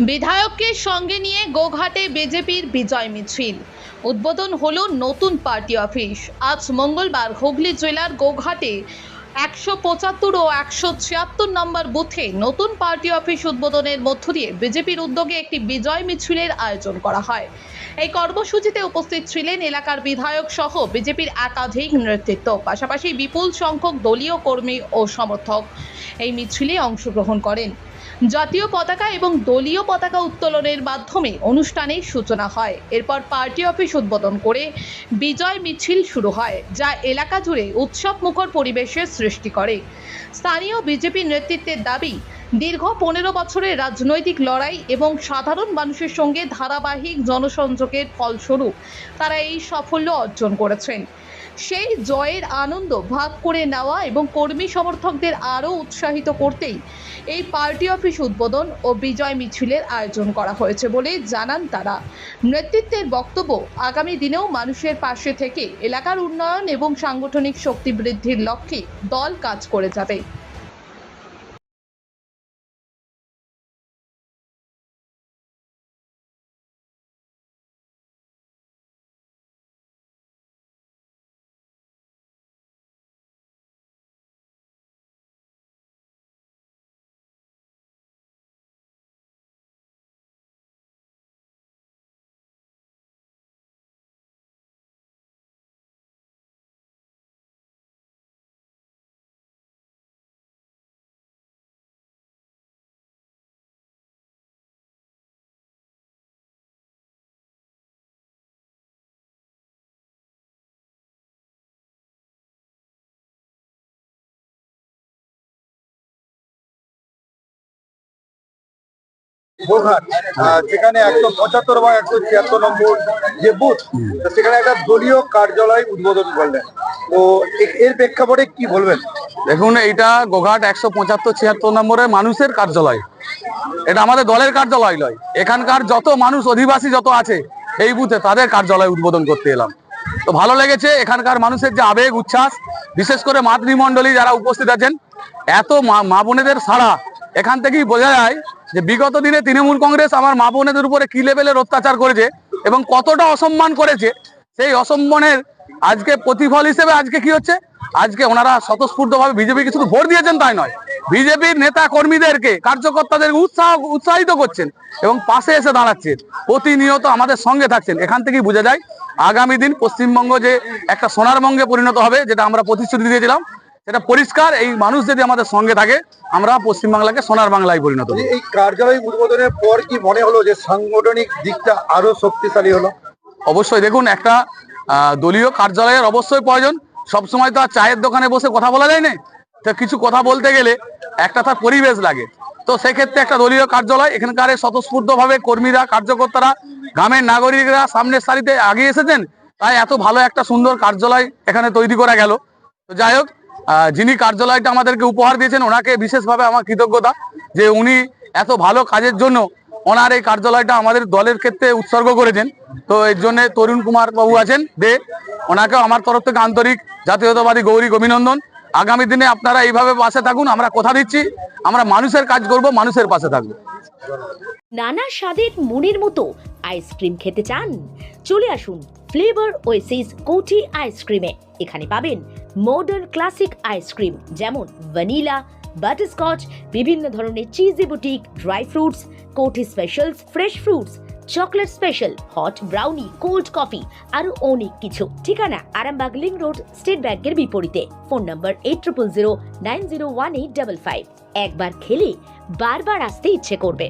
বিধায়ককে সঙ্গে নিয়ে গোঘাটে বিজেপির বিজয় মিছিল। উদ্বোধন হলো নতুন পার্টি অফিস। আজ মঙ্গলবার হুগলি জেলার গোঘাটে 175 ও 176 নম্বর বুথে নতুন পার্টি অফিস উদ্বোধনের মধ্য দিয়ে বিজেপির উদ্যোগে একটি বিজয় মিছিলের আয়োজন করা হয়। এই কর্মসূচিতে উপস্থিত ছিলেন এলাকার বিধায়ক সহ বিজেপির একাধিক নেতৃত্ব, পাশাপাশি বিপুল সংখ্যক দলীয় কর্মী ও সমর্থক এই মিছিলে অংশগ্রহণ করেন। জাতীয় পতাকা এবং দলীয় পতাকা উত্তোলনের মাধ্যমে অনুষ্ঠানের সূচনা হয়। এরপর পার্টি অফিস উদ্বোধন করে বিজয় মিছিল শুরু হয়, যা এলাকা জুড়ে উৎসব মুখর পরিবেশের সৃষ্টি করে। স্থানীয় বিজেপি নেতৃত্বের দাবি, দীর্ঘ 15 বছরের রাজনৈতিক লড়াই এবং সাধারণ মানুষের সঙ্গে ধারাবাহিক জনসংযোগের ফলস্বরূপ তারা এই সাফল্য অর্জন করেছেন। সেই জয়ের আনন্দ ভাগ করে নেওয়া এবং কর্মী সমর্থকদের আরও উৎসাহিত করতেই এই পার্টি অফিস উদ্বোধন ও বিজয় মিছিলের আয়োজন করা হয়েছে বলে জানান তারা। নেতৃত্বের বক্তব্য, আগামী দিনেও মানুষের পাশে থেকে এলাকার উন্নয়ন এবং সাংগঠনিক শক্তি বৃদ্ধির লক্ষ্যে দল কাজ করে যাবে। গোঘাট যেখানে 175 বা 176 নম্বর যে বুথ, সেখানে একটা দলীয় কার্যালয় উদ্বোধন করলেন। তো এর প্রেক্ষাপটে কি বলবেন? দেখুন, এইটা গোঘাট 175-76 নম্বরের মানুষের কার্যালয়। এটা আমাদের দলের কার্যালয় নয়। এখানকার যত মানুষ, অধিবাসী যত আছে এই বুথে, তাদের কার্যালয় উদ্বোধন করতে এলাম। তো ভালো লেগেছে এখানকার মানুষের যে আবেগ উচ্ছ্বাস, বিশেষ করে মাতৃমণ্ডলী যারা উপস্থিত আছেন, এত মা বোনেদের সাড়া, এখান থেকেই বোঝা যায় যে বিগত দিনে তৃণমূল কংগ্রেস আমার মা বোনেদের উপরে কি লেভেলের অত্যাচার করেছে এবং কতটা অসম্মান করেছে। সেই অসম্মানের আজকে প্রতিফল হিসেবে আজকে কি হচ্ছে, আজকে ওনারা স্বতঃস্ফূর্তভাবে বিজেপিকে শুধু ভোট দিয়েছেন তাই নয়, বিজেপির নেতা কর্মীদেরকে, কার্যকর্তাদের উৎসাহিত করছেন এবং পাশে এসে দাঁড়াচ্ছেন, প্রতিনিয়ত আমাদের সঙ্গে থাকছেন। এখান থেকেই বোঝা যায় আগামী দিন পশ্চিমবঙ্গ যে একটা সোনারবঙ্গে পরিণত হবে, যেটা আমরা প্রতিশ্রুতি দিয়েছিলাম, সেটা পরিষ্কার। এই মানুষ যদি আমাদের সঙ্গে থাকে, আমরা পশ্চিমবাংলাকে সোনার বাংলায় পরিণত হবে। এই কার্যালয় উদ্বোধনের পর কি মনে হলো যে সাংগঠনিক দিকটা আরো শক্তিশালী হলো? অবশ্যই। দেখুন, একটা দলীয় কার্যালয়ের অবশ্যই প্রয়োজন। সবসময় তো আর চায়ের দোকানে বসে কথা বলা যায় না। তো কিছু কথা বলতে গেলে একটা তার পরিবেশ লাগে। তো সেক্ষেত্রে একটা দলীয় কার্যালয়, এখানকার স্বতঃস্ফূর্তভাবে কর্মীরা, কার্যকর্তারা, গ্রামের নাগরিকরা সামনের সারিতে আগিয়ে এসেছেন, তাই এত ভালো একটা সুন্দর কার্যালয় এখানে তৈরি করা গেল। তো যাই হোক, যিনি কার্যালয়টা আমাদেরকে উপহার দিয়েছেন, ওনাকে বিশেষভাবে আমার কৃতজ্ঞতা যে উনি এত ভালো কাজের জন্য ওনার এই কার্যালয়টা আমাদের দলের ক্ষেত্রে উৎসর্গ করেছেন। তো এর জন্য তরুণ কুমার বাবু আছেন দে, ওনাকেও আমার তরফ থেকে আন্তরিক জাতীয়তাবাদী গৌরী অভিনন্দন। আগামী দিনে আপনারা এইভাবে পাশে থাকুন। আমরা কথা দিচ্ছি, আমরা মানুষের কাজ করব, মানুষের পাশে থাকবো। নানা স্বাদের মনের মতো আইসক্রিম খেতে চান? চলে আসুন ফ্লেভার ওয়েসিস কোটি আইসক্রিমে। এখানে পাবেন মডার্ন ক্লাসিক আইসক্রিম, যেমন ভ্যানিলা, বাটারস্কচ, বিভিন্ন ধরনের চিজি বুটিক, ড্রাই ফ্রুটস, কোটি specials, fresh fruits, chocolate special, hot brownie, cold coffee, আরো অনেক কিছু। ঠিকানা আরামবাগ লিং রোড, স্টেট ব্যাংকের বিপরীতে। ফোন নম্বর 8009018555। একবার খেলে বারবার আসতে ইচ্ছে করবে।